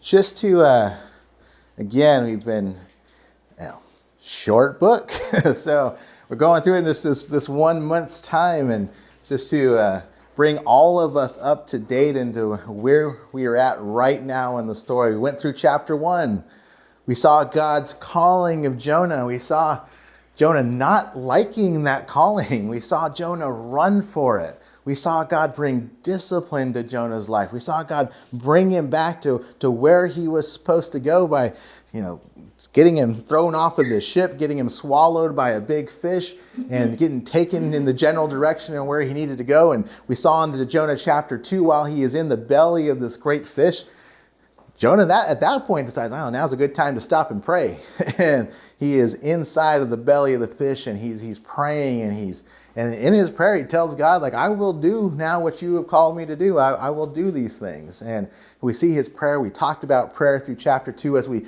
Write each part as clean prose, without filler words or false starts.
just to, again, we've been, short book. So we're going through in this 1 month's time, and just to bring all of us up to date into where we are at right now in the story. We went through chapter 1. We saw God's calling of Jonah. We saw Jonah not liking that calling. We saw Jonah run for it. We saw God bring discipline to Jonah's life. We saw God bring him back to where he was supposed to go by, getting him thrown off of the ship, getting him swallowed by a big fish, and getting taken in the general direction of where he needed to go. And we saw into Jonah chapter 2, while he is in the belly of this great fish, Jonah at that point decides, now's a good time to stop and pray. And he is inside of the belly of the fish, and he's praying, and in his prayer he tells God, I will do now what you have called me to do. I will do these things. And we see his prayer. We talked about prayer through chapter 2. As we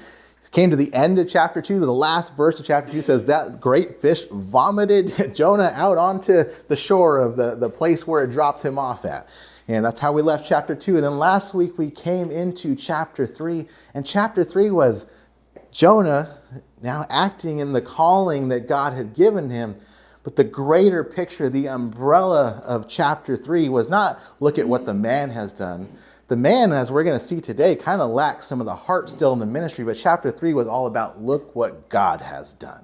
came to the end of chapter 2, the last verse of chapter 2 says that great fish vomited Jonah out onto the shore of the place where it dropped him off at. And that's how we left chapter 2. And then last week we came into chapter 3. And chapter 3 was Jonah now acting in the calling that God had given him. But the greater picture, the umbrella of chapter 3 was not look at what the man has done. The man, as we're going to see today, kind of lacks some of the heart still in the ministry. But chapter 3 was all about look what God has done.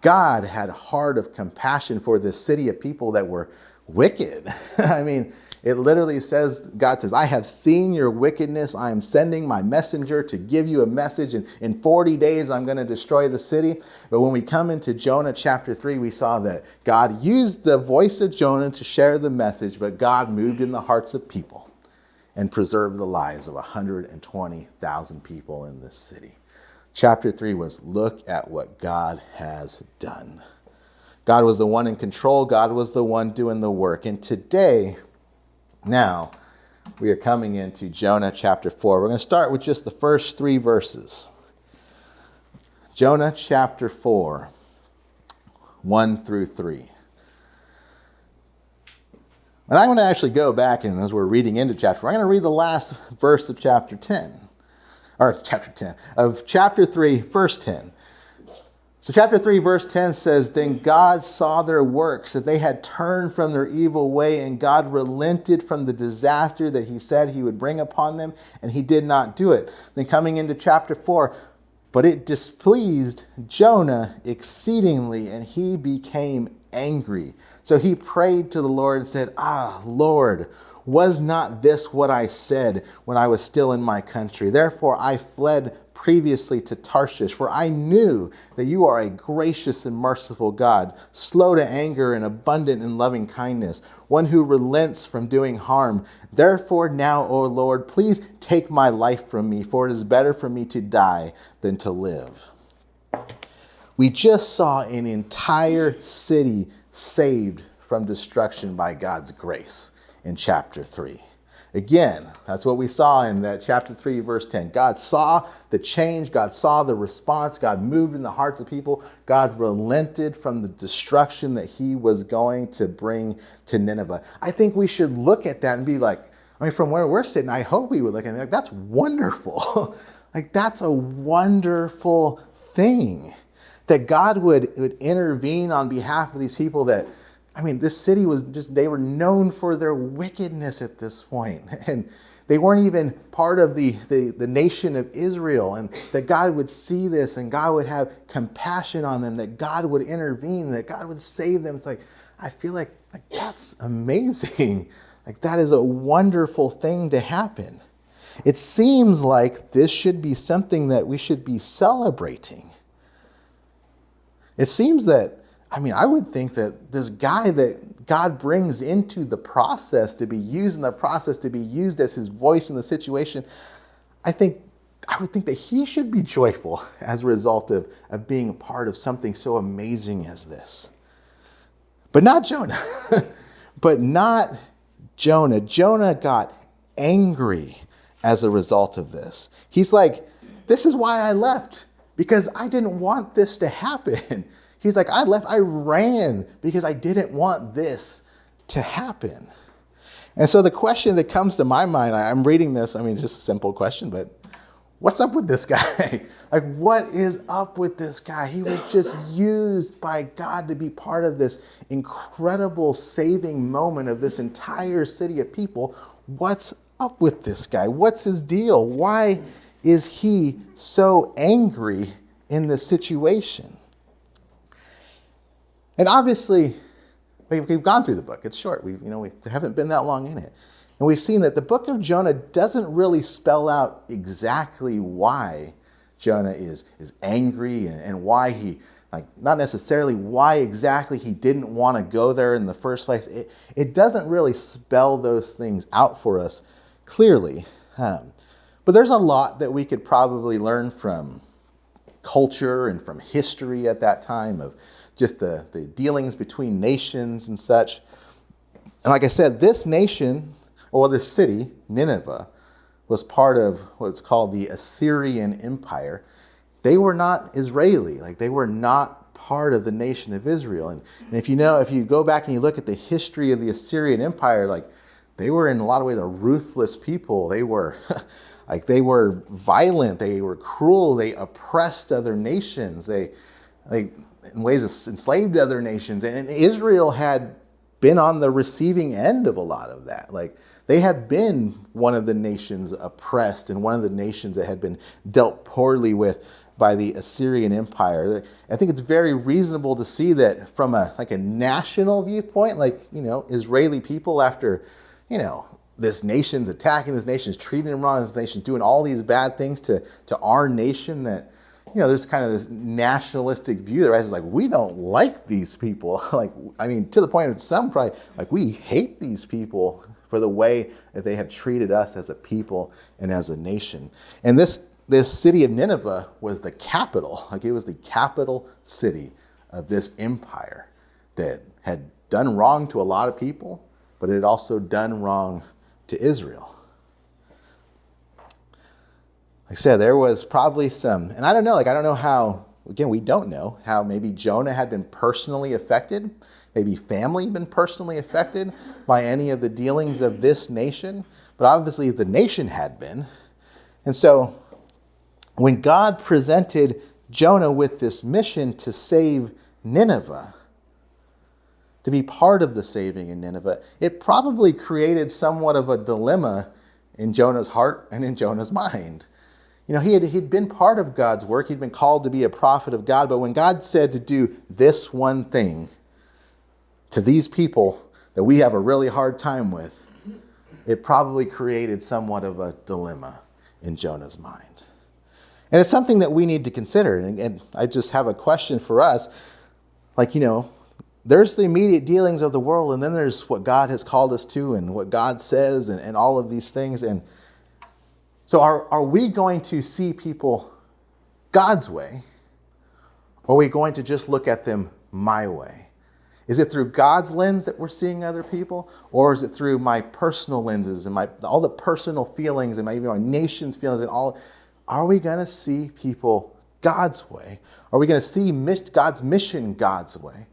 God had a heart of compassion for this city of people that were wicked. It literally says, God says, I have seen your wickedness. I am sending my messenger to give you a message. And in 40 days, I'm going to destroy the city. But when we come into Jonah chapter 3, we saw that God used the voice of Jonah to share the message, but God moved in the hearts of people and preserved the lives of 120,000 people in this city. Chapter 3 was look at what God has done. God was the one in control. God was the one doing the work. And today, now, we are coming into Jonah chapter 4. We're going to start with just the first 3 verses. Jonah chapter 4, 1 through 3. And I'm going to actually go back, and as we're reading into chapter 4, I'm going to read the last verse of chapter 10. Of chapter 3, verse 10. So chapter 3, verse 10 says, Then God saw their works, that they had turned from their evil way, and God relented from the disaster that he said he would bring upon them, and he did not do it. Then coming into chapter 4, but it displeased Jonah exceedingly, and he became angry. So he prayed to the Lord and said, Lord, was not this what I said when I was still in my country? Therefore I fled previously to Tarshish, for I knew that you are a gracious and merciful God, slow to anger and abundant in loving kindness, one who relents from doing harm. Therefore now, O Lord, please take my life from me, for it is better for me to die than to live. We just saw an entire city saved from destruction by God's grace in chapter 3. Again, that's what we saw in that chapter 3, verse 10. God saw the change. God saw the response. God moved in the hearts of people. God relented from the destruction that he was going to bring to Nineveh. I think we should look at that and be from where we're sitting, I hope we would look at it that's wonderful. That's a wonderful thing that God would intervene on behalf of these people that, this city was they were known for their wickedness at this point. And they weren't even part of the nation of Israel. And that God would see this and God would have compassion on them, that God would intervene, that God would save them. It's I feel like that's amazing. That is a wonderful thing to happen. It seems like this should be something that we should be celebrating. It seems that, I would think that this guy that God brings into the process to be used in the process, to be used as his voice in the situation, I would think that he should be joyful as a result of being a part of something so amazing as this. But not Jonah. Jonah got angry as a result of this. He's this is why I left, because I didn't want this to happen. He's I ran because I didn't want this to happen. And so the question that comes to my mind, I'm reading this, just a simple question, but what's up with this guy? Like, what is up with this guy? He was just used by God to be part of this incredible saving moment of this entire city of people. What's up with this guy? What's his deal? Why is he so angry in this situation? And obviously, we've gone through the book. It's short. We haven't been that long in it. And we've seen that the book of Jonah doesn't really spell out exactly why Jonah is angry and why he, not necessarily why exactly he didn't want to go there in the first place. It doesn't really spell those things out for us clearly. But there's a lot that we could probably learn from culture and from history at that time of just the dealings between nations and such. And like I said, this nation, or this city, Nineveh, was part of what's called the Assyrian Empire. They were not Israeli, they were not part of the nation of Israel. And if you go back and you look at the history of the Assyrian Empire, they were in a lot of ways a ruthless people. They were they were violent, they were cruel, they oppressed other nations, they in ways enslaved other nations. And Israel had been on the receiving end of a lot of that. They had been one of the nations oppressed and one of the nations that had been dealt poorly with by the Assyrian Empire. I think it's very reasonable to see that from a national viewpoint, Israeli people, after, this nation's attacking this nation's treating them wrong, this nation's doing all these bad things to our nation, that there's kind of this nationalistic view that rises we don't like these people. To the point of some probably we hate these people for the way that they have treated us as a people and as a nation. And this city of Nineveh was the capital. It was the capital city of this empire that had done wrong to a lot of people, but it had also done wrong to Israel. Like I said, there was probably some, and I don't know how, again, we don't know how maybe Jonah had been personally affected, maybe family been personally affected by any of the dealings of this nation, but obviously the nation had been. And so when God presented Jonah with this mission to save Nineveh, to be part of the saving in Nineveh, it probably created somewhat of a dilemma in Jonah's heart and in Jonah's mind. He'd been part of God's work. He'd been called to be a prophet of God. But when God said to do this one thing to these people that we have a really hard time with, it probably created somewhat of a dilemma in Jonah's mind. And it's something that we need to consider. And I just have a question for us. There's the immediate dealings of the world, and then there's what God has called us to and what God says and all of these things. And so are we going to see people God's way, or are we going to just look at them my way? Is it through God's lens that we're seeing other people, or is it through my personal lenses and all the personal feelings and even my nation's feelings and all? Are we going to see people God's way? Are we going to see God's mission God's way?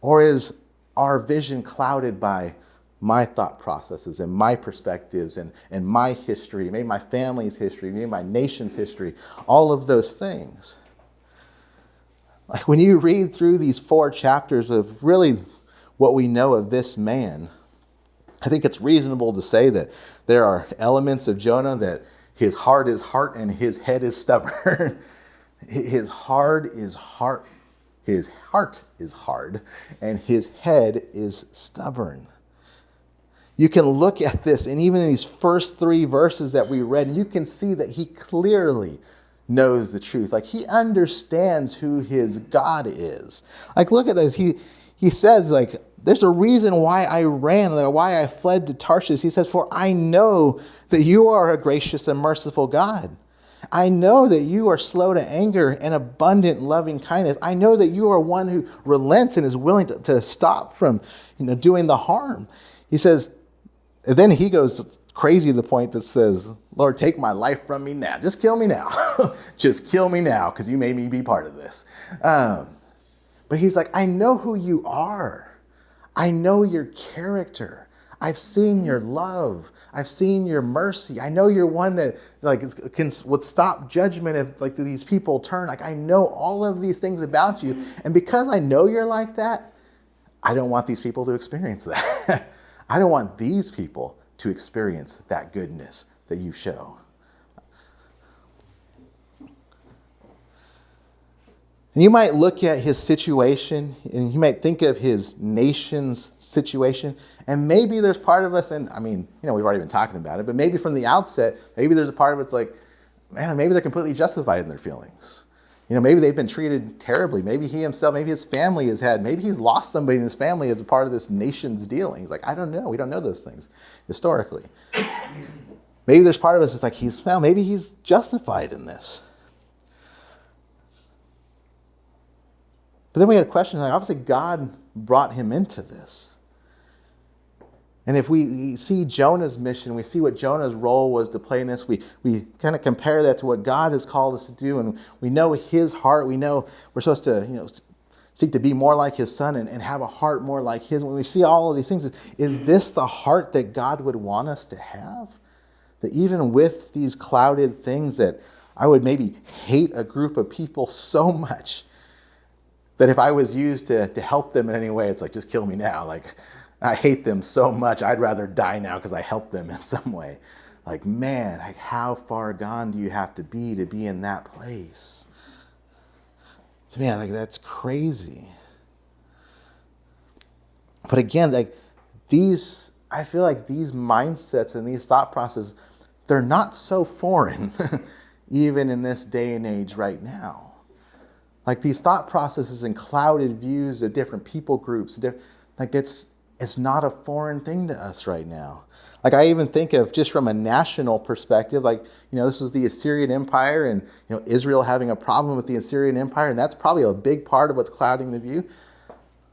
Or is our vision clouded by my thought processes and my perspectives and my history, maybe my family's history, maybe my nation's history, all of those things? When you read through these 4 chapters of really what we know of this man, I think it's reasonable to say that there are elements of Jonah that his heart is heart and his head is stubborn. His heart is heart. His heart is hard and his head is stubborn. You can look at this, and even in these first 3 verses that we read, and you can see that he clearly knows the truth. He understands who his God is. Look at this. He says, there's a reason why I ran, why I fled to Tarshish. He says, for I know that you are a gracious and merciful God. I know that you are slow to anger and abundant in loving kindness. I know that you are one who relents and is willing to stop from doing the harm. He says, and then he goes crazy to the point that says, Lord, take my life from me now. Just kill me now. Just kill me now, because you made me be part of this. But he's like, I know who you are. I know your character. I've seen your love. I've seen your mercy. I know you're one that would stop judgment if these people turn. I know all of these things about you. And because I know you're like that, I don't want these people to experience that. I don't want these people to experience that goodness that you show. And you might look at his situation and you might think of his nation's situation. And maybe there's part of us, and we've already been talking about it, but maybe from the outset, maybe there's a part of it's like, man, maybe they're completely justified in their feelings. Maybe they've been treated terribly. Maybe he himself, maybe his family maybe he's lost somebody in his family as a part of this nation's deal. And he's like, I don't know. We don't know those things historically. Maybe there's part of us that's like, maybe he's justified in this. But then we had a question, obviously God brought him into this. And if we see Jonah's mission, we see what Jonah's role was to play in this, we kind of compare that to what God has called us to do, and we know his heart. We know we're supposed to seek to be more like his son and have a heart more like his. When we see all of these things, is this the heart that God would want us to have? That even with these clouded things, that I would maybe hate a group of people so much that if I was used to help them in any way, it's like, just kill me now. I hate them so much, I'd rather die now because I helped them in some way. Man, how far gone do you have to be in that place? To me, that's crazy. But again, I feel like these mindsets and these thought processes, they're not so foreign, even in this day and age right now. These thought processes and clouded views of different people groups, it's not a foreign thing to us right now. I even think of, just from a national perspective, this was the Assyrian Empire, and Israel having a problem with the Assyrian Empire, and that's probably a big part of what's clouding the view.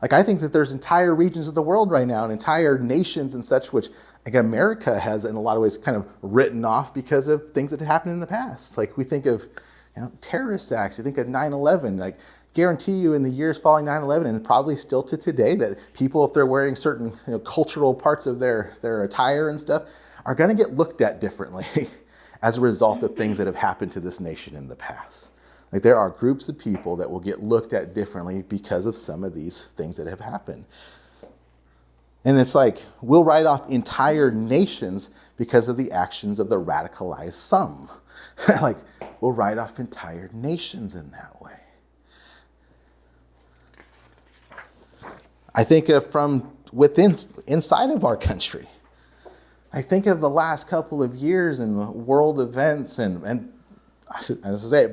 I think that there's entire regions of the world right now, and entire nations and such, which America has in a lot of ways kind of written off because of things that happened in the past. We think of terrorist acts, you think of 9/11, guarantee you in the years following 9/11, and probably still to today, that people, if they're wearing certain cultural parts of their attire and stuff, are going to get looked at differently as a result of things that have happened to this nation in the past. There are groups of people that will get looked at differently because of some of these things that have happened. And it's we'll write off entire nations because of the actions of the radicalized some. We'll write off entire nations in that way. I think of from inside of our country. I think of the last couple of years and world events and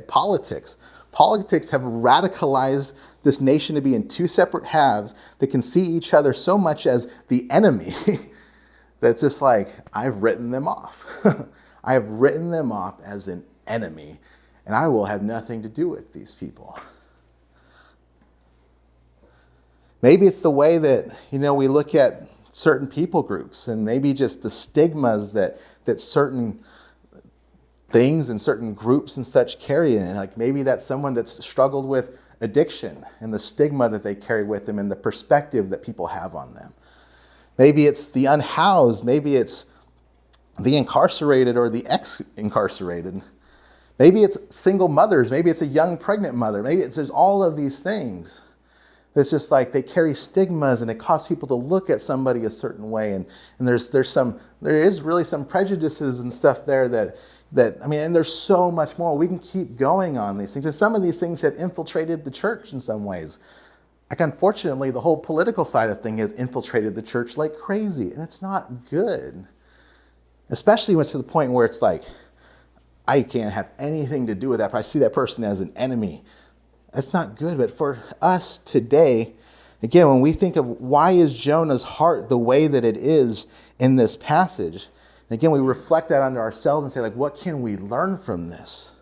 politics. Politics have radicalized this nation to be in two separate halves that can see each other so much as the enemy that's just I've written them off. I have written them off as an enemy, and I will have nothing to do with these people. Maybe it's the way that, we look at certain people groups, and maybe just the stigmas that certain things and certain groups and such carry in. Maybe that's someone that's struggled with addiction and the stigma that they carry with them and the perspective that people have on them. Maybe it's the unhoused. Maybe it's the incarcerated or the ex-incarcerated. Maybe it's single mothers. Maybe it's a young pregnant mother. Maybe there's all of these things. It's just they carry stigmas, and it causes people to look at somebody a certain way. And there is really some prejudices and stuff there and there's so much more. We can keep going on these things. And some of these things have infiltrated the church in some ways. Unfortunately, the whole political side of things has infiltrated the church like crazy, and it's not good. Especially when it's to the point where it's I can't have anything to do with that. I see that person as an enemy. That's not good. But for us today, again, when we think of why is Jonah's heart the way that it is in this passage, and again, we reflect that onto ourselves and say, what can we learn from this?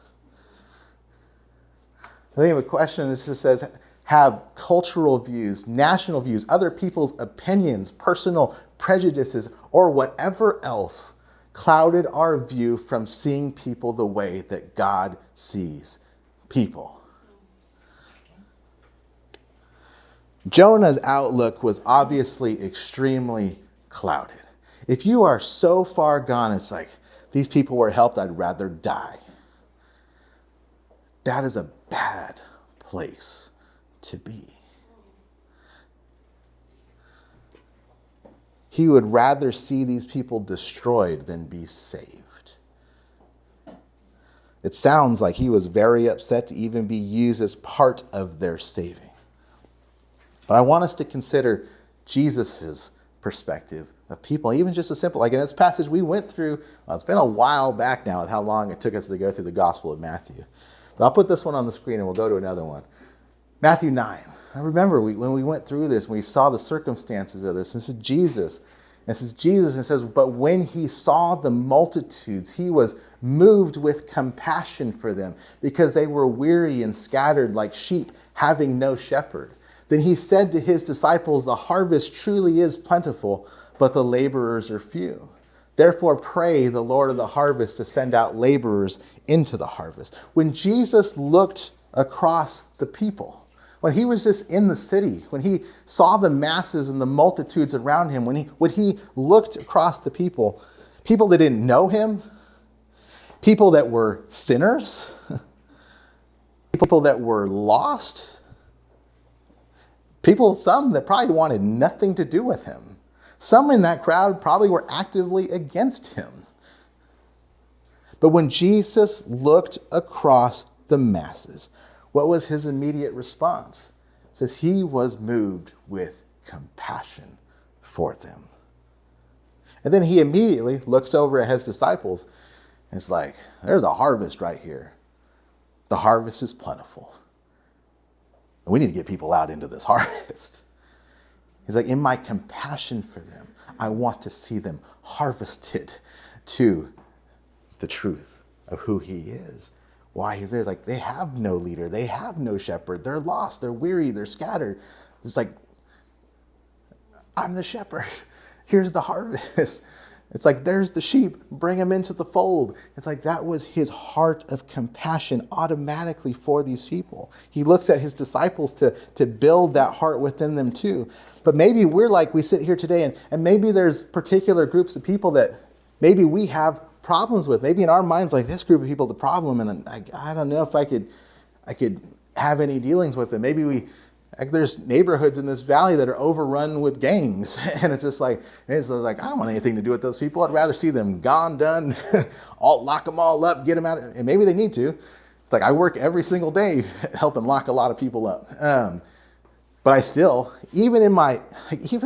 I think the question is just says, have cultural views, national views, other people's opinions, personal prejudices, or whatever else clouded our view from seeing people the way that God sees people? Jonah's outlook was obviously extremely clouded. If you are so far gone, it's like, these people were helped, I'd rather die. That is a bad place to be. He would rather see these people destroyed than be saved. It sounds like he was very upset to even be used as part of their saving. But I want us to consider Jesus' perspective of people, even just a simple, like in this passage we went through, it's been a while back now with how long it took us to go through the Gospel of Matthew. But I'll put this one on the screen and we'll go to another one. Matthew 9. I remember when we went through this, we saw the circumstances of this. This is Jesus. This is Jesus, and it says, but when he saw the multitudes, he was moved with compassion for them because they were weary and scattered like sheep, having no shepherd. Then he said to his disciples, the harvest truly is plentiful, but the laborers are few. Therefore pray the Lord of the harvest to send out laborers into the harvest. When Jesus looked across the people, when he was just in the city, when he saw the masses and the multitudes around him, when he looked across the people that didn't know him, people that were sinners, people that were lost, some that probably wanted nothing to do with him. Some in that crowd probably were actively against him. But when Jesus looked across the masses, what was his immediate response? It says he was moved with compassion for them. And then he immediately looks over at his disciples and it's like, there's a harvest right here. The harvest is plentiful. And we need to get people out into this harvest. He's like, in my compassion for them, I want to see them harvested to the truth of who he is. Why he's there. Like, they have no leader. They have no shepherd. They're lost. They're weary. They're scattered. It's like, I'm the shepherd. Here's the harvest. It's like, there's the sheep. Bring them into the fold. It's like that was his heart of compassion automatically for these people. He looks at his disciples to build that heart within them too. But maybe we're like, we sit here today and maybe there's particular groups of people that maybe we have problems with. Maybe in our minds, like, this group of people, the problem, and I don't know if I could have any dealings with them. Maybe there's neighborhoods in this valley that are overrun with gangs, and it's like I don't want anything to do with those people. I'd rather see them gone, done, lock them all up, get them out. And maybe they need to. It's like I work every single day helping lock a lot of people up. But I still, even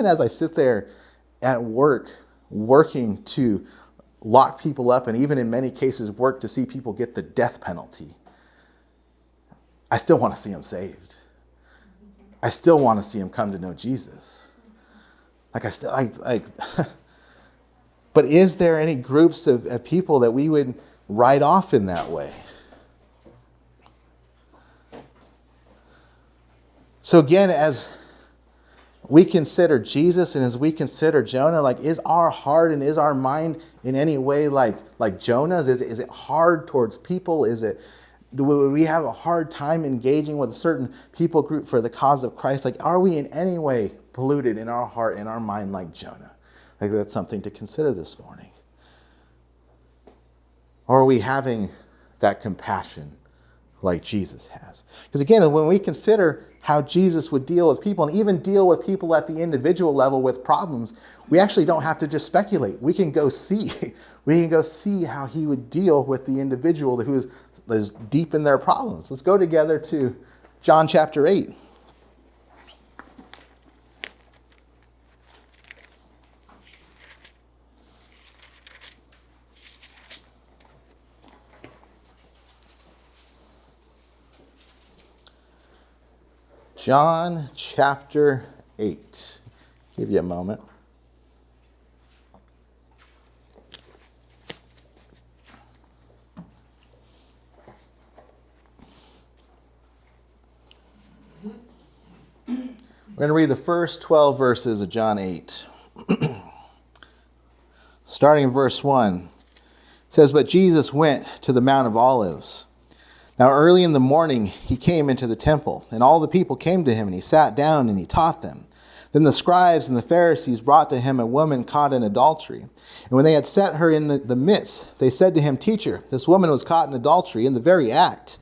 as I sit there at work, working to lock people up, and even in many cases work to see people get the death penalty, I still want to see them saved. I still want to see them come to know Jesus. But is there any groups of people that we would write off in that way? So again, as we consider Jesus and as we consider Jonah, like, is our heart and is our mind in any way like Jonah's? Is it hard towards people? Do we have a hard time engaging with a certain people group for the cause of Christ? Like, are we in any way polluted in our heart, in our mind like Jonah? Like, that's something to consider this morning. Or are we having that compassion like Jesus has? Because again, when we consider how Jesus would deal with people and even deal with people at the individual level with problems, we actually don't have to just speculate. We can go see. We can go see how he would deal with the individual who is deep in their problems. Let's go together to John chapter 8. John chapter 8. Give you a moment. We're going to read the first 12 verses of John 8. Starting in verse 1. It says, "But Jesus went to the Mount of Olives. Now early in the morning he came into the temple, and all the people came to him, and he sat down and he taught them. Then the scribes and the Pharisees brought to him a woman caught in adultery. And when they had set her in the midst, they said to him, Teacher, this woman was caught in adultery in the very act.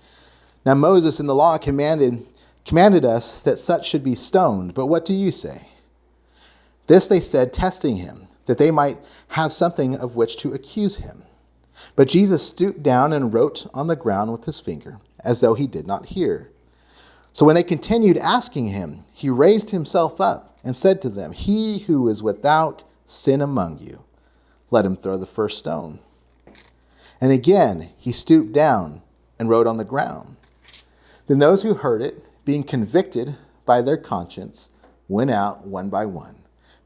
Now Moses in the law commanded us that such should be stoned. But what do you say? This they said, testing him, that they might have something of which to accuse him. But Jesus stooped down and wrote on the ground with his finger, as though he did not hear. So when they continued asking him, he raised himself up and said to them, He who is without sin among you, let him throw the first stone. And again he stooped down and wrote on the ground. Then those who heard it, being convicted by their conscience, went out one by one,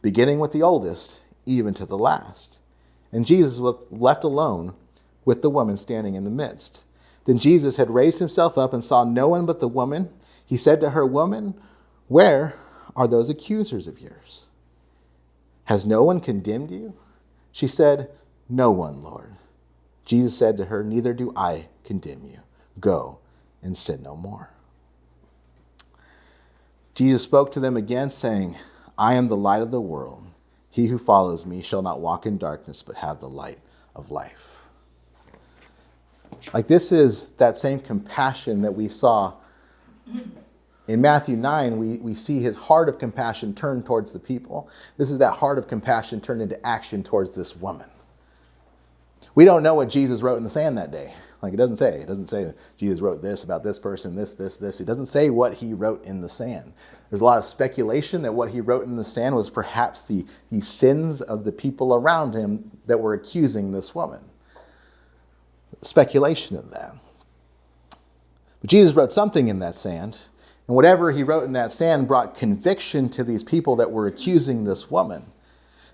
beginning with the oldest, even to the last. And Jesus was left alone with the woman standing in the midst. Then Jesus had raised himself up and saw no one but the woman. He said to her, Woman, where are those accusers of yours? Has no one condemned you? She said, No one, Lord. Jesus said to her, Neither do I condemn you. Go and sin no more. Jesus spoke to them again, saying, I am the light of the world. He who follows me shall not walk in darkness, but have the light of life. Like, this is that same compassion that we saw in Matthew 9. We see his heart of compassion turned towards the people. This is that heart of compassion turned into action towards this woman. We don't know what Jesus wrote in the sand that day. Like, it doesn't say. It doesn't say that Jesus wrote this about this person, this. It doesn't say what he wrote in the sand. There's a lot of speculation that what he wrote in the sand was perhaps the sins of the people around him that were accusing this woman. Speculation of that. But Jesus wrote something in that sand, and whatever he wrote in that sand brought conviction to these people that were accusing this woman.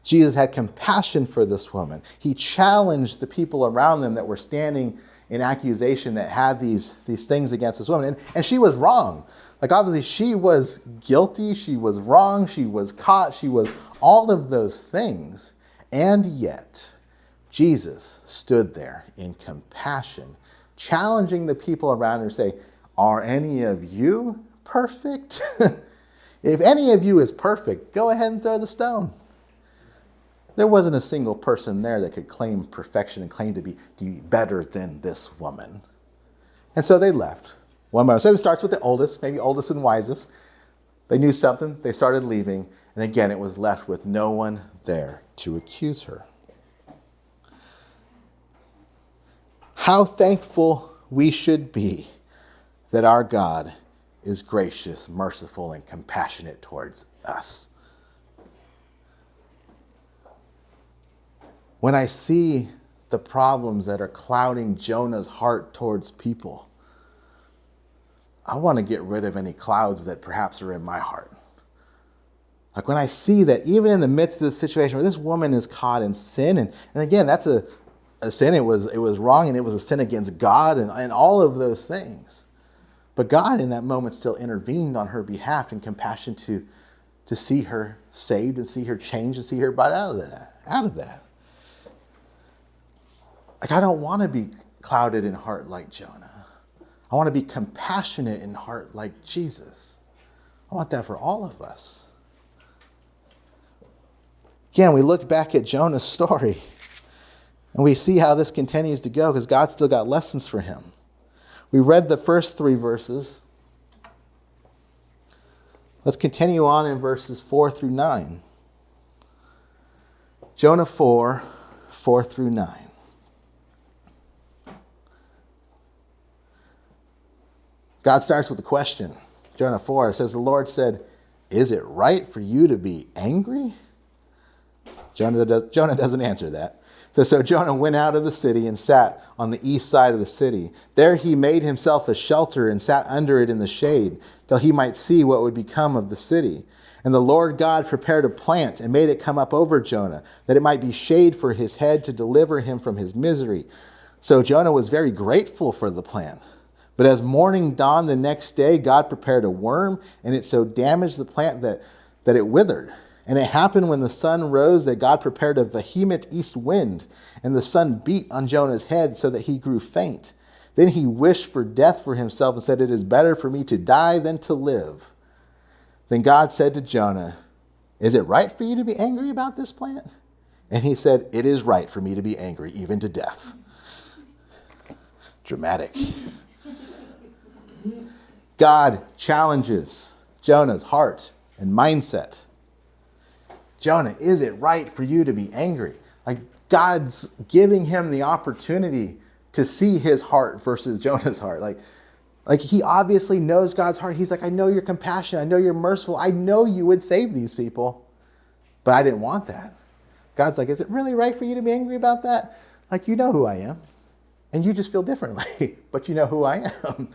Jesus had compassion for this woman. He challenged the people around them that were standing in accusation, that had these things against this woman. And she was wrong. Like, obviously she was guilty, she was wrong, she was caught, she was all of those things. And yet, Jesus stood there in compassion, challenging the people around her to say, Are any of you perfect? If any of you is perfect, go ahead and throw the stone. There wasn't a single person there that could claim perfection and claim to be better than this woman. And so they left. One by one. So it starts with the oldest, maybe oldest and wisest. They knew something. They started leaving. And again, it was left with no one there to accuse her. How thankful we should be that our God is gracious, merciful, and compassionate towards us. When I see the problems that are clouding Jonah's heart towards people, I want to get rid of any clouds that perhaps are in my heart. Like, when I see that even in the midst of this situation where this woman is caught in sin, and again, that's a sin, it was wrong, and it was a sin against God and all of those things. But God in that moment still intervened on her behalf in compassion to see her saved and see her changed and see her brought out of that. Like, I don't want to be clouded in heart like Jonah. I want to be compassionate in heart like Jesus. I want that for all of us. Again, we look back at Jonah's story and we see how this continues to go because God's still got lessons for him. We read the first 3 verses. Let's continue on in verses 4 through 9. Jonah 4 through 9. God starts with a question. Jonah 4 says, the Lord said, Is it right for you to be angry? Jonah doesn't answer that. So Jonah went out of the city and sat on the east side of the city. There he made himself a shelter and sat under it in the shade, till he might see what would become of the city. And the Lord God prepared a plant and made it come up over Jonah, that it might be shade for his head to deliver him from his misery. So Jonah was very grateful for the plant. But as morning dawned the next day, God prepared a worm, and it so damaged the plant that it withered. And it happened when the sun rose that God prepared a vehement east wind, and the sun beat on Jonah's head so that he grew faint. Then he wished for death for himself and said, It is better for me to die than to live. Then God said to Jonah, Is it right for you to be angry about this plant? And he said, it is right for me to be angry, even to death. Dramatic. God challenges Jonah's heart and mindset. Jonah, is it right for you to be angry? Like, God's giving him the opportunity to see his heart versus Jonah's heart. Like he obviously knows God's heart. He's like, I know you're compassionate. I know you're merciful. I know you would save these people, but I didn't want that. God's like, is it really right for you to be angry about that? Like, you know who I am, and you just feel differently, but you know who I am.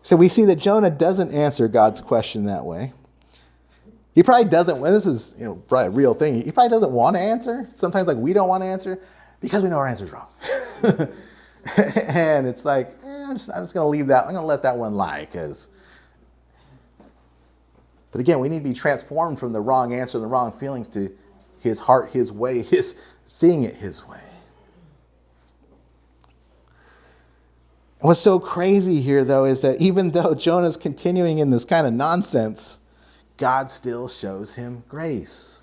So we see that Jonah doesn't answer God's question that way. He probably doesn't, this is probably a real thing, he probably doesn't want to answer. Sometimes like we don't want to answer because we know our answer's wrong. And it's like, I'm just going to leave that, I'm going to let that one lie. But again, we need to be transformed from the wrong answer, the wrong feelings to his heart, his way, seeing it his way. And what's so crazy here, though, is that even though Jonah's continuing in this kind of nonsense, God still shows him grace.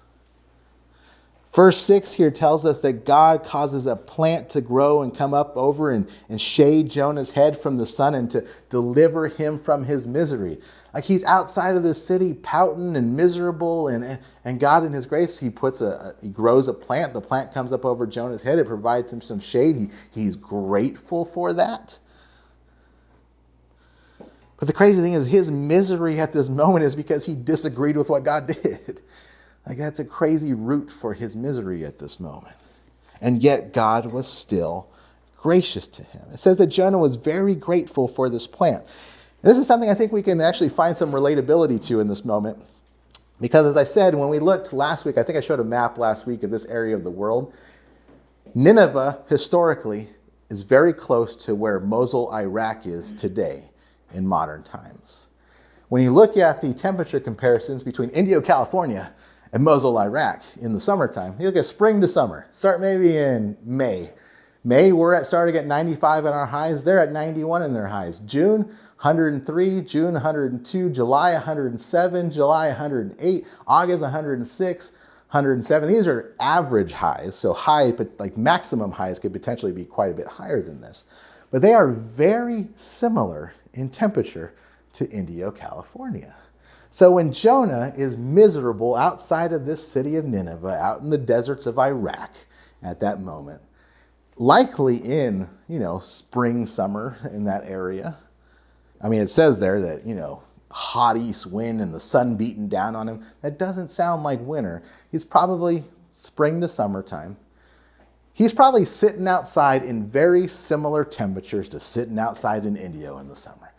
Verse 6 here tells us that God causes a plant to grow and come up over and shade Jonah's head from the sun and to deliver him from his misery. Like he's outside of the city pouting and miserable, and God in his grace, he grows a plant. The plant comes up over Jonah's head. It provides him some shade. He's grateful for that. But the crazy thing is his misery at this moment is because he disagreed with what God did. Like that's a crazy root for his misery at this moment. And yet God was still gracious to him. It says that Jonah was very grateful for this plant. And this is something I think we can actually find some relatability to in this moment. Because as I said, when we looked last week, I think I showed a map last week of this area of the world. Nineveh, historically, is very close to where Mosul, Iraq is today in modern times. When you look at the temperature comparisons between Indio, California, and Mosul, Iraq in the summertime, you look at spring to summer. Start maybe in May. May, we're starting at 95 in our highs. They're at 91 in their highs. June, 103. June, 102. July, 107. July, 108. August, 106. 107. These are average highs. So high, but like maximum highs could potentially be quite a bit higher than this. But they are very similar in temperature to Indio, California. So when Jonah is miserable outside of this city of Nineveh, out in the deserts of Iraq at that moment, likely in, spring, summer in that area. I mean, it says there that, hot east wind and the sun beating down on him. That doesn't sound like winter. He's probably spring to summertime. He's probably sitting outside in very similar temperatures to sitting outside in Indio in the summer.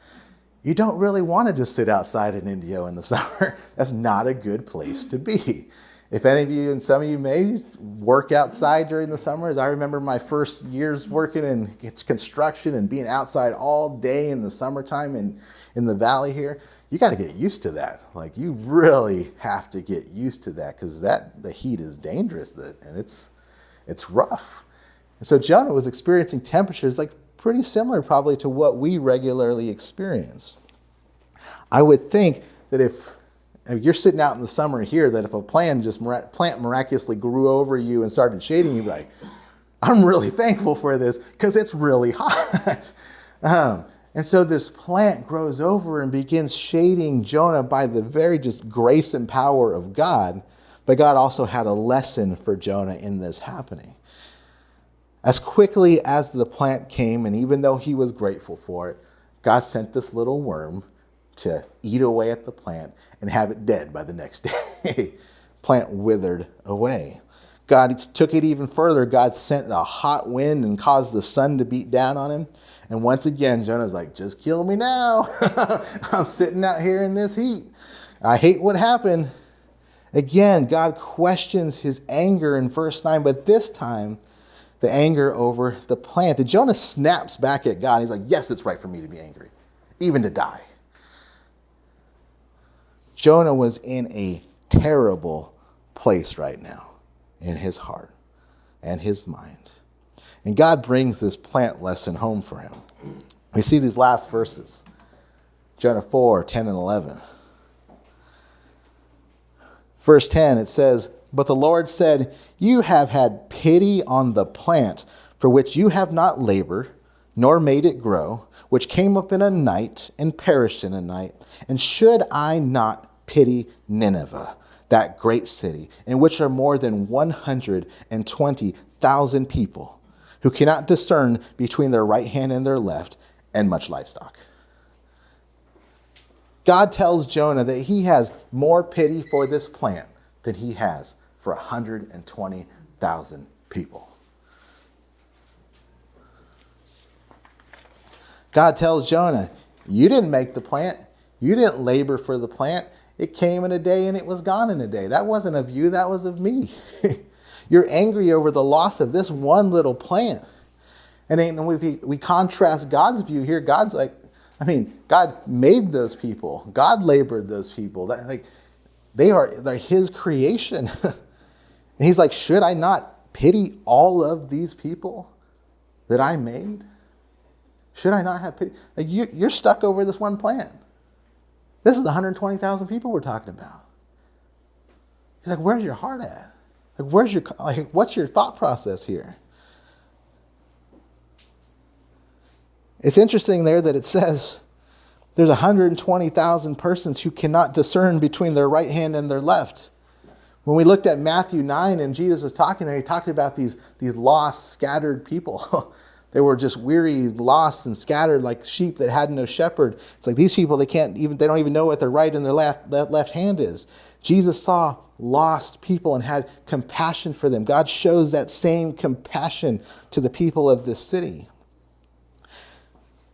You don't really want to just sit outside in Indio in the summer. That's not a good place to be. If any of you, and some of you may work outside during the summers. I remember my first years working in construction and being outside all day in the summertime in the valley here. You got to get used to that. Like you really have to get used to that because the heat is dangerous and it's rough. And so Jonah was experiencing temperatures like pretty similar probably to what we regularly experience. I would think that if you're sitting out in the summer here, that if a plant miraculously grew over you and started shading, you'd be like, I'm really thankful for this because it's really hot. And so this plant grows over and begins shading Jonah by the very just grace and power of God. But God also had a lesson for Jonah in this happening. As quickly as the plant came, and even though he was grateful for it, God sent this little worm to eat away at the plant and have it dead by the next day. Plant withered away. God took it even further. God sent a hot wind and caused the sun to beat down on him. And once again, Jonah's like, just kill me now. I'm sitting out here in this heat. I hate what happened. Again, God questions his anger in verse 9, but this time, the anger over the plant. And Jonah snaps back at God. He's like, yes, it's right for me to be angry, even to die. Jonah was in a terrible place right now in his heart and his mind. And God brings this plant lesson home for him. We see these last verses, Jonah 4, 10 and 11. Verse 10, it says, "But the Lord said, you have had pity on the plant for which you have not labored, nor made it grow, which came up in a night and perished in a night. And should I not pity Nineveh, that great city, in which are more than 120,000 people, who cannot discern between their right hand and their left, and much livestock?" God tells Jonah that he has more pity for this plant than he has for 120,000 people. God tells Jonah, you didn't make the plant. You didn't labor for the plant. It came in a day and it was gone in a day. That wasn't of you, that was of me. You're angry over the loss of this one little plant. And then we contrast God's view here. God's like, God made those people. God labored those people. They're his creation. And he's like, should I not pity all of these people that I made? Should I not have pity? Like you're stuck over this one plant. This is 120,000 people we're talking about. He's like, where's your heart at? What's your thought process here? It's interesting there that it says there's 120,000 persons who cannot discern between their right hand and their left. When we looked at Matthew 9 and Jesus was talking there, he talked about these lost, scattered people. They were just weary, lost, and scattered like sheep that had no shepherd. It's like these people, they don't even know what their right and their left hand is. Jesus saw lost people and had compassion for them. God shows that same compassion to the people of this city.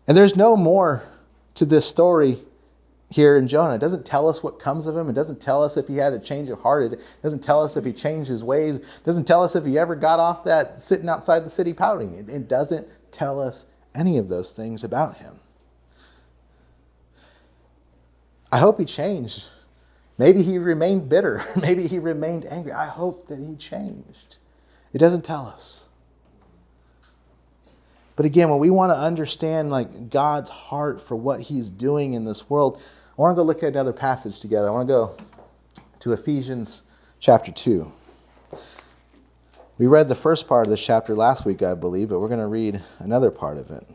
And there's no more to this story here in Jonah. It doesn't tell us what comes of him. It doesn't tell us if he had a change of heart. It doesn't tell us if he changed his ways. It doesn't tell us if he ever got off that sitting outside the city pouting. It doesn't tell us any of those things about him. I hope he changed. Maybe he remained bitter. Maybe he remained angry. I hope that he changed. It doesn't tell us. But again, when we want to understand God's heart for what he's doing in this world, I want to go look at another passage together. I want to go to Ephesians chapter 2. We read the first part of this chapter last week, I believe, but we're going to read another part of it.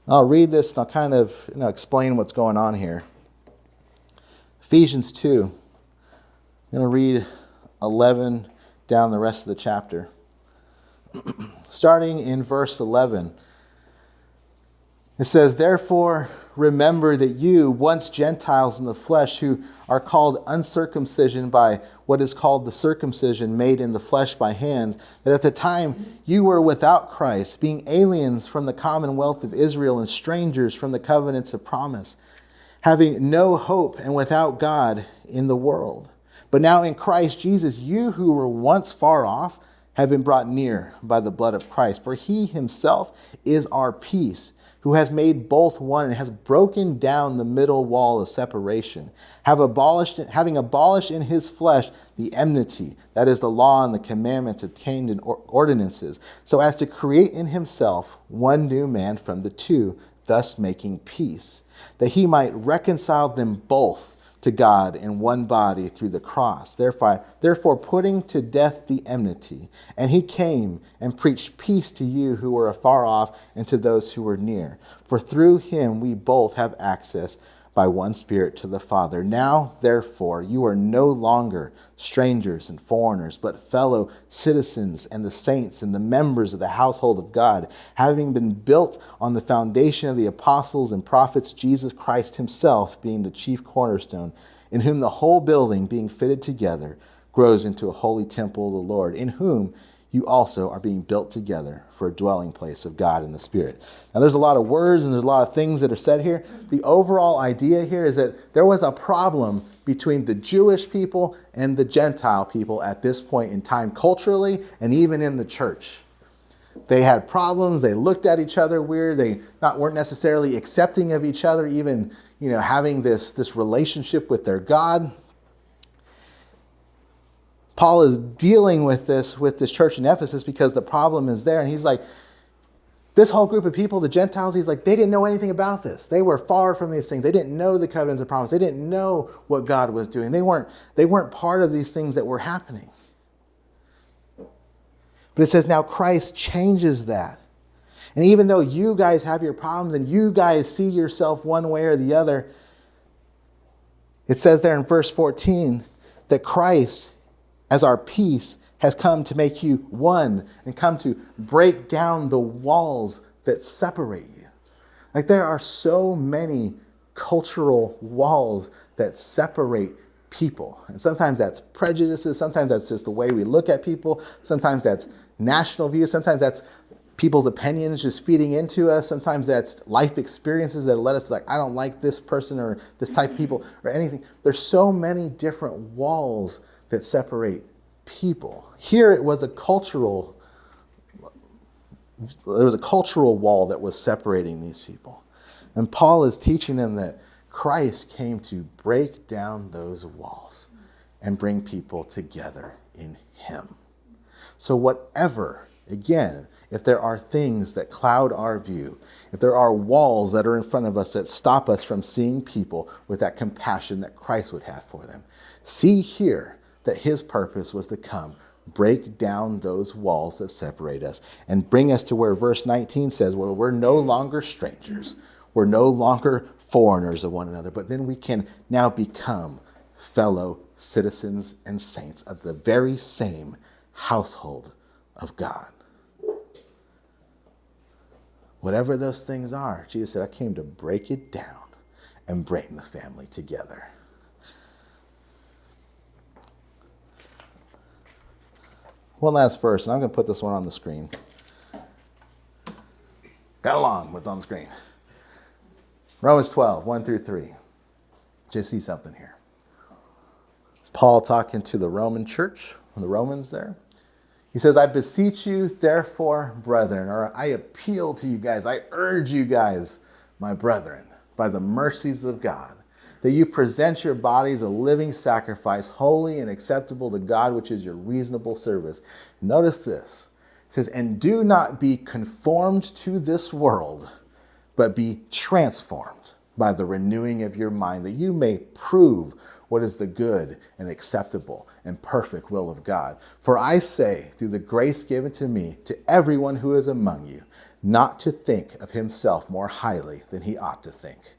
I'll read this and I'll kind of explain what's going on here. Ephesians 2. I'm going to read 11 down the rest of the chapter. Starting in verse 11. It says, "Therefore remember that you, once Gentiles in the flesh, who are called uncircumcision by what is called the circumcision made in the flesh by hands, that at the time you were without Christ, being aliens from the commonwealth of Israel and strangers from the covenants of promise, having no hope and without God in the world. But now in Christ Jesus, you who were once far off have been brought near by the blood of Christ. For he himself is our peace, who has made both one and has broken down the middle wall of separation, having abolished in his flesh the enmity, that is the law and the commandments obtained in ordinances, so as to create in himself one new man from the two, thus making peace, that he might reconcile them both to God in one body through the cross, therefore putting to death the enmity. And he came and preached peace to you who were afar off and to those who were near. For through him we both have access by one Spirit to the Father. Now, therefore, you are no longer strangers and foreigners, but fellow citizens and the saints and the members of the household of God, having been built on the foundation of the apostles and prophets, Jesus Christ himself being the chief cornerstone, in whom the whole building, being fitted together, grows into a holy temple of the Lord, in whom you also are being built together for a dwelling place of God in the Spirit. Now there's a lot of words and there's a lot of things that are said here. The overall idea here is that there was a problem between the Jewish people and the Gentile people at this point in time, culturally and even in the church. They had problems. They looked at each other weird. They weren't necessarily accepting of each other, even having this relationship with their God. Paul is dealing with this church in Ephesus because the problem is there. And he's like, This whole group of people, the Gentiles, he's like, they didn't know anything about this. They were far from these things. They didn't know the covenants of promise. They didn't know what God was doing. They weren't part of these things that were happening. But it says now Christ changes that. And even though you guys have your problems and you guys see yourself one way or the other, it says there in verse 14 that Christ, as our peace, has come to make you one and come to break down the walls that separate you. Like there are so many cultural walls that separate people. And sometimes that's prejudices. Sometimes that's just the way we look at people. Sometimes that's national views. Sometimes that's people's opinions just feeding into us. Sometimes that's life experiences that let us like, I don't like this person or this type of people or anything. There's so many different walls that separate people. Here it was there was a cultural wall that was separating these people. And Paul is teaching them that Christ came to break down those walls and bring people together in him. So whatever, again, if there are things that cloud our view, if there are walls that are in front of us that stop us from seeing people with that compassion that Christ would have for them, see here that his purpose was to come, break down those walls that separate us, and bring us to where verse 19 says, well, we're no longer strangers. We're no longer foreigners of one another, but then we can now become fellow citizens and saints of the very same household of God. Whatever those things are, Jesus said, I came to break it down and bring the family together. One last verse, and I'm going to put this one on the screen. Got along what's on the screen. Romans 12, 1 through 3. Just see something here. Paul talking to the Roman church, the Romans there. He says, I beseech you, therefore, brethren, or I appeal to you guys, I urge you guys, my brethren, by the mercies of God, that you present your bodies a living sacrifice, holy and acceptable to God, which is your reasonable service. Notice this. It says, and do not be conformed to this world, but be transformed by the renewing of your mind, that you may prove what is the good and acceptable and perfect will of God. For I say, through the grace given to me, to everyone who is among you, not to think of himself more highly than he ought to think,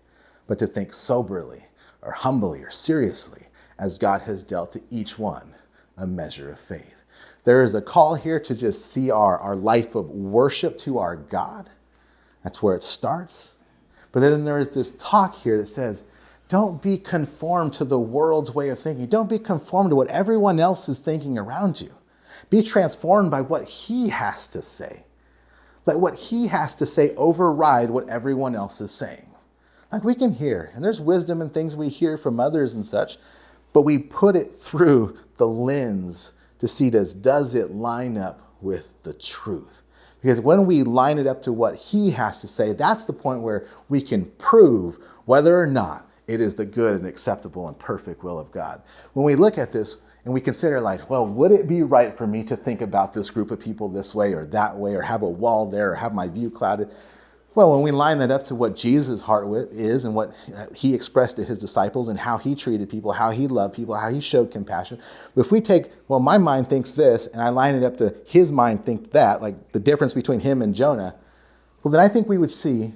but to think soberly or humbly or seriously, as God has dealt to each one a measure of faith. There is a call here to just see our life of worship to our God. That's where it starts. But then there is this talk here that says, don't be conformed to the world's way of thinking. Don't be conformed to what everyone else is thinking around you. Be transformed by what he has to say. Let what he has to say override what everyone else is saying. Like we can hear, and there's wisdom in things we hear from others and such, but we put it through the lens to see does it line up with the truth? Because when we line it up to what he has to say, that's the point where we can prove whether or not it is the good and acceptable and perfect will of God. When we look at this and we consider like, well, would it be right for me to think about this group of people this way or that way, or have a wall there, or have my view clouded? Well, when we line that up to what Jesus' heart is and what he expressed to his disciples and how he treated people, how he loved people, how he showed compassion. But if we take, well, my mind thinks this, and I line it up to his mind think that, like the difference between him and Jonah, well, then I think we would see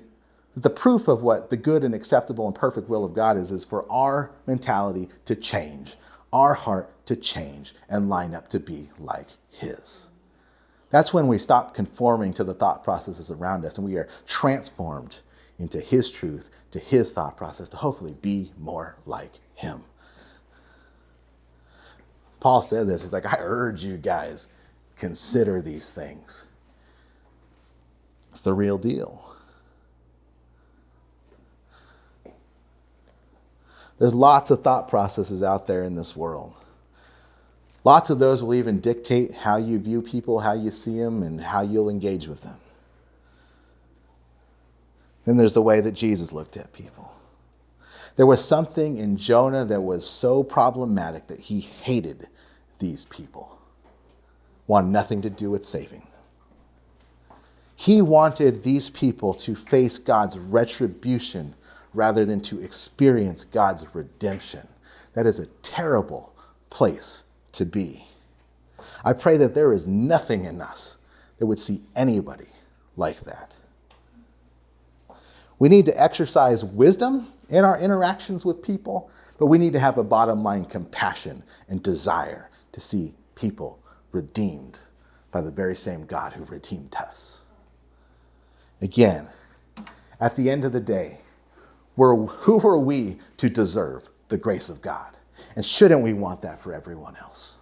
that the proof of what the good and acceptable and perfect will of God is for our mentality to change, our heart to change and line up to be like his. That's when we stop conforming to the thought processes around us and we are transformed into his truth, to his thought process, to hopefully be more like him. Paul said this, he's like, I urge you guys, consider these things. It's the real deal. There's lots of thought processes out there in this world. Lots of those will even dictate how you view people, how you see them, and how you'll engage with them. Then there's the way that Jesus looked at people. There was something in Jonah that was so problematic that he hated these people, wanted nothing to do with saving them. He wanted these people to face God's retribution rather than to experience God's redemption. That is a terrible place to be. I pray that there is nothing in us that would see anybody like that. We need to exercise wisdom in our interactions with people, but we need to have a bottom line compassion and desire to see people redeemed by the very same God who redeemed us. Again, at the end of the day, who are we to deserve the grace of God? And shouldn't we want that for everyone else?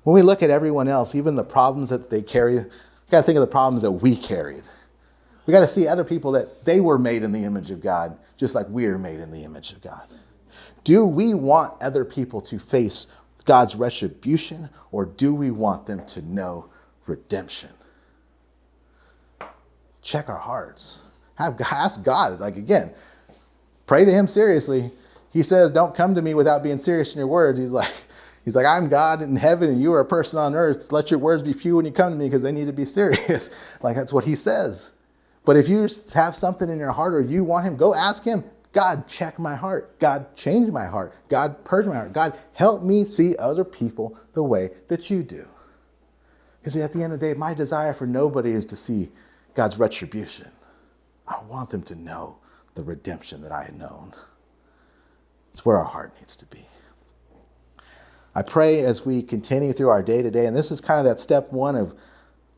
When we look at everyone else, even the problems that they carry, we got to think of the problems that we carried. We got to see other people that they were made in the image of God, just like we are made in the image of God. Do we want other people to face God's retribution, or do we want them to know redemption? Check our hearts. Ask God, again, pray to him seriously. He says, don't come to me without being serious in your words. He's like, I'm God in heaven and you are a person on earth. Let your words be few when you come to me because they need to be serious. That's what he says. But if you have something in your heart or you want him, go ask him. God, check my heart. God, change my heart. God, purge my heart. God, help me see other people the way that you do. Because at the end of the day, my desire for nobody is to see God's retribution. I want them to know the redemption that I had known. It's where our heart needs to be. I pray as we continue through our day to day, and this is kind of that step one of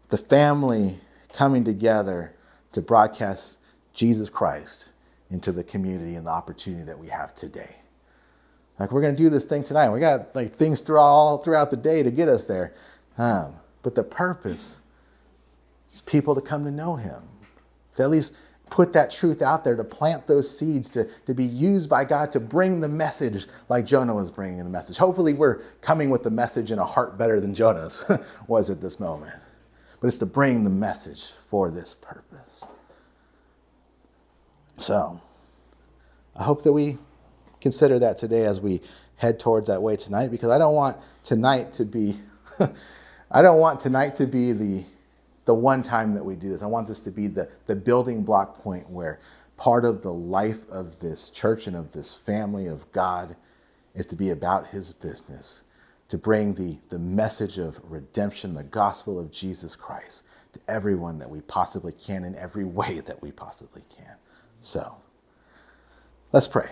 the family coming together to broadcast Jesus Christ into the community and the opportunity that we have today. We're going to do this thing tonight. We got things throughout the day to get us there. But the purpose is people to come to know him, to at least put that truth out there, to plant those seeds, to be used by God to bring the message like Jonah was bringing the message. Hopefully we're coming with the message in a heart better than Jonah's was at this moment. But it's to bring the message for this purpose. So I hope that we consider that today as we head towards that way tonight, because I don't want tonight to be the one time that we do this. I want this to be the building block point where part of the life of this church and of this family of God is to be about his business, to bring the message of redemption, the gospel of Jesus Christ to everyone that we possibly can in every way that we possibly can. So let's pray.